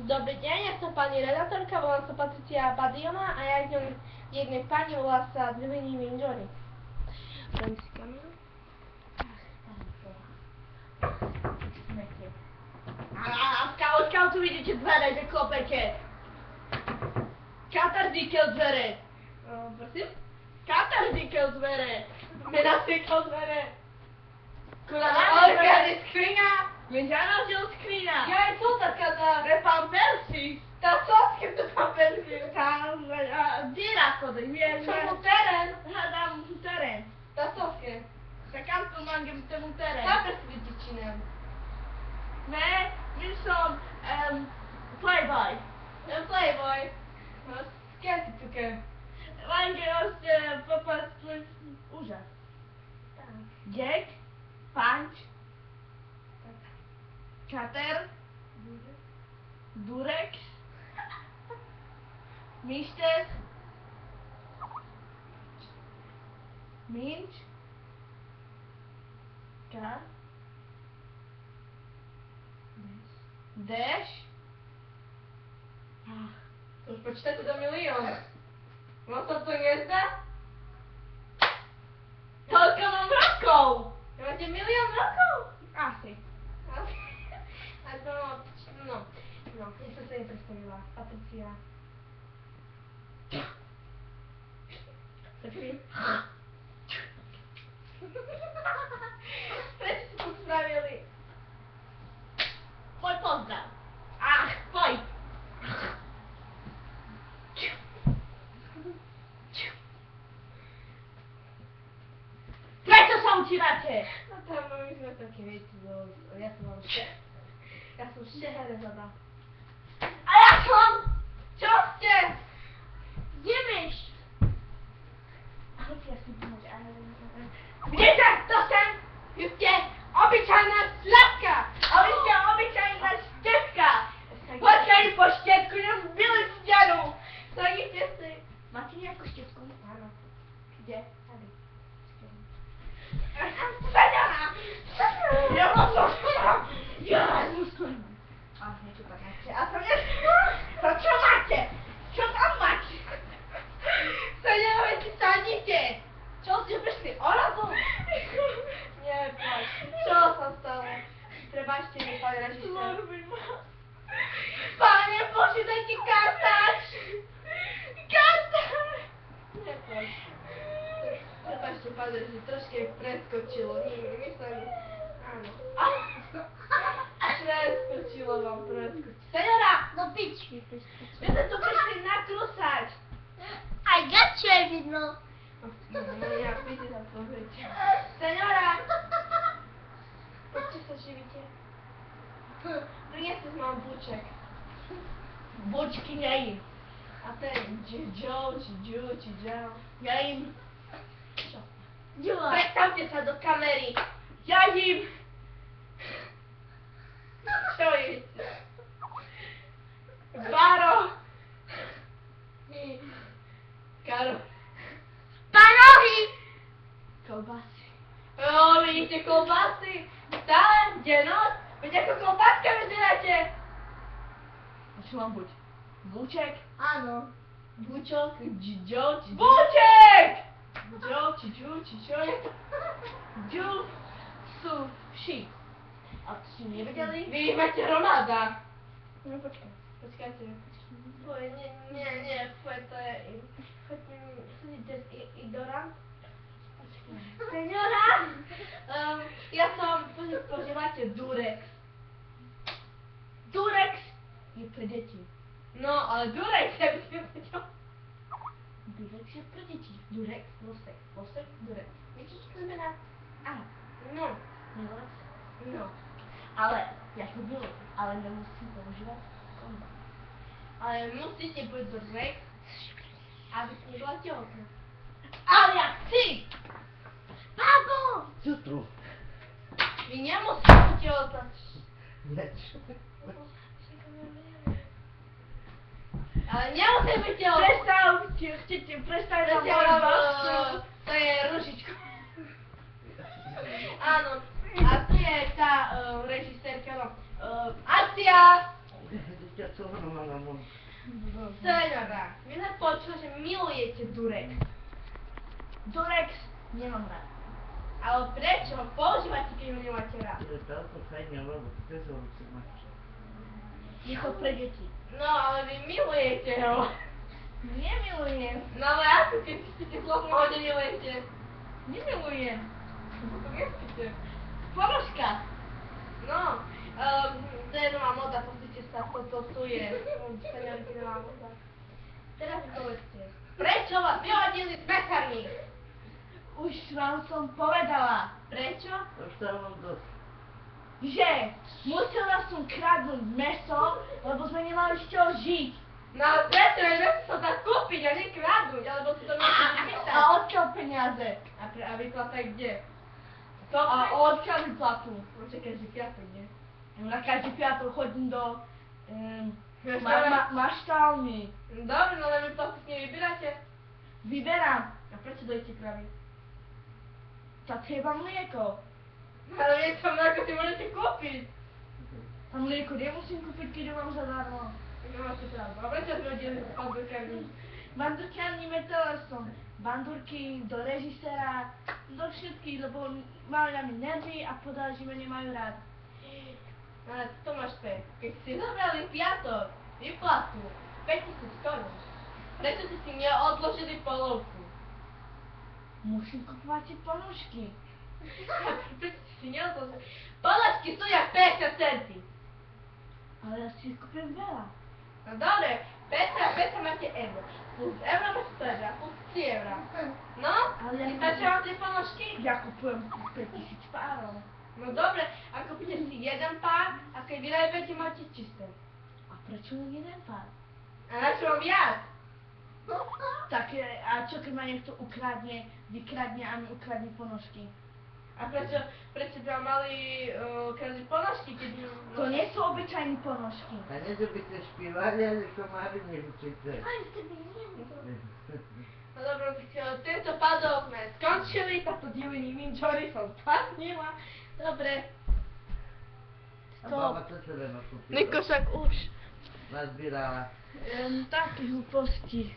Dobrý deň, ja som pani redaktorka, volám sa Patricia Badiona a ja idem jednej pani, volá sa Dvini Minjori. Daj si kameru. Odkiaľ tu vidíte dvere, že klopete? Katardíkel dvere. Prosím? Katardíkel dvere. Menastíkel dvere. Ale skriňa. Menžanožil skriňa. Ja je tu taká tá... Repam Persis. Tá soske tu tam persi. Tam díra kody, vieš. Čo mu terén? Hádam terén. Tá soske. Takam tu mangem temu terén. Tá persi vytičinem. Ne, my som playboy. Playboy. Skien si tuke. Mange ošte popas úžas. Jack, Punch, Kater, Durek, Mister, Minč, Kar, Dash. To už počítate do milión. No to nezdá? Koľko mám rokov? Máte milión rokov? Asi. A to, no, ja som sa nepredstavila. Patricia. Počkej. Prečo ste to spravili? Tvoj pozdrav. Ach, tvoj. Prečo sa utíráte? No tam my sme také, viete, ja som vám ja som šeherezada. A ja som... Čo ste? Jemiš. Ahojte, ja som pomôže. Vidíte, to sem? Vy ste obyčajná sladka. A vy ste obyčajná štepka. Počkaj po štepku, nezbili stenu. Sadíte si. Máte nejakú štepku? Áno. Kde? Tady. Seňana! Ja mám to. Ja musím. A niečo tak máte. A to nie... To čo máte? Čo tam máte? Seňana, veď si sadíte. Čo ste prišli? Orazu? Nie, poď. Čo sa stalo? Prebačte mi, pán režisér. Pane Bože, dajte kartáč! Kartáč! Nie, poď. Prebačte, pán režisér, troške preskočilo. Nie, myslím... Áno. Preskočilo vám, preskočilo. Seňora! No pičky, My sme tu prišli nakrúsať. aj gače je vidno. Ja píte tam pozrite. Seňora! Poďte sa živíte. Priniesli sme vám buček. Bučky nejím. A ten Joe, či Joe, či Joe. Nejím. Čo? Ďula. Predstavte sa do kamery. Jadím. Čo jete? Baro. Karo. Panohy! Kolbásy. Vidíte kolbásy? Stále, deň-noc. Veď ako kolbáska vyzeráte. A čo mám buď? Buček? Áno. Bučok, Joe, či Buček! Joe, či Joe, či čo je to? Ju sú ši. A to si nevedeli? Vy máte Ronalda. No počkaj. Počkajte. Fuj, nie, fuj, to je... Chodíte z Idora? Seňora! Ja som... Používate Durex. Durex je pre deti. No, ale Durex je pre deťom. Durex je pre deti. Durex, Losek, Durex. Viete, čo to znamená? Áno. No, Milovac. no. Ale ja to milujem. Ale nemusím používať kondom. Ale musíte byť Durex, aby si nebola tehotná. Ale ja chci! Babo! Co tu? Vy nemusíte byť tehotná. Niečo. Ale nemusíte byť tehotná. Chcete prestať na moju bastu? To je ružičko. Áno. A tu je tá režisérka, no. Akcia! ťa co ono má na mon. Senora, vy sme počuli, že milujete Durex. Durex nemám rád. Ale prečo ho používate, keď ho nemáte rád? Je táto fajne, lebo prezorúce máš. Je to pre deti. No, ale vy milujete ho. Nemilujem. No ale ako, keď chcete chlapom ho nemilujete? Nemilujem. To nechcete. Ponožka. No, to je nová moda, pozrite sa, to tu je. Seniorky nová moda. Teraz mi povedzte, prečo vás vyhodili z pekárni? Už vám som povedala, Prečo? Už tam mám dosť. že musela som kradnúť meso, lebo sme nemali z čoho žiť. No ale prečo? Veď sa dá kúpiť a nekradnúť, alebo si to musíte vypýtať. A odkiaľ peniaze? A vyplataj kde? A odkiaľ vyplatu? No čakaj, že piatok, nie? Na každý piatok chodím do Restaurant. maštálny. Dobre, no ale vy platky s nimi vyberáte. Vyberám. A prečo dojíte kravy? Tak treba mlieko. Ale vieš, čo mlieko si môžete kúpiť. A mlieko nemusím kúpiť, keď ho mám zadarmo. No máte pravdu. A prečo sme hodili z bandurkárni? Bandurkárni telesom. Bandurky do režiséra, do všetkých, lebo mali na mi nervy a povedali, že ma nemajú rád. Ale to máš späť. Keď si zobrali piatok, vyplatu, 5000 korún. Prečo ste si neodložili polovku? Musím kupovať tie ponožky. Prečo ste si neodložili? Polovky stoja 50 centy. Ale ja si kúpim veľa. No dobre, Petra máte euro. Plus euro máte 100 eur, plus 3 eur. No, Ale ja stačia vám tie ponožky? Ja kupujem 5000 párov. No dobre, a kúpite si jeden pár a keď vyrábete, máte čisté. A prečo len jeden pár? A na čo mám viac? Tak a čo keď ma niekto vykradne a mi ukradne ponožky? A prečo by vám mali kradnúť ponožky, keď... To nie sú obyčajné ponožky. A nie, že by ste špívali, ale komári nevyčíte. Aj z tebe nie. No dobro, tak tento pádol sme skončili, táto divný minčory som splatnila. Dobre. A baba to čo len okúpila? Niko však už. Nazbírala. Také hlúposti.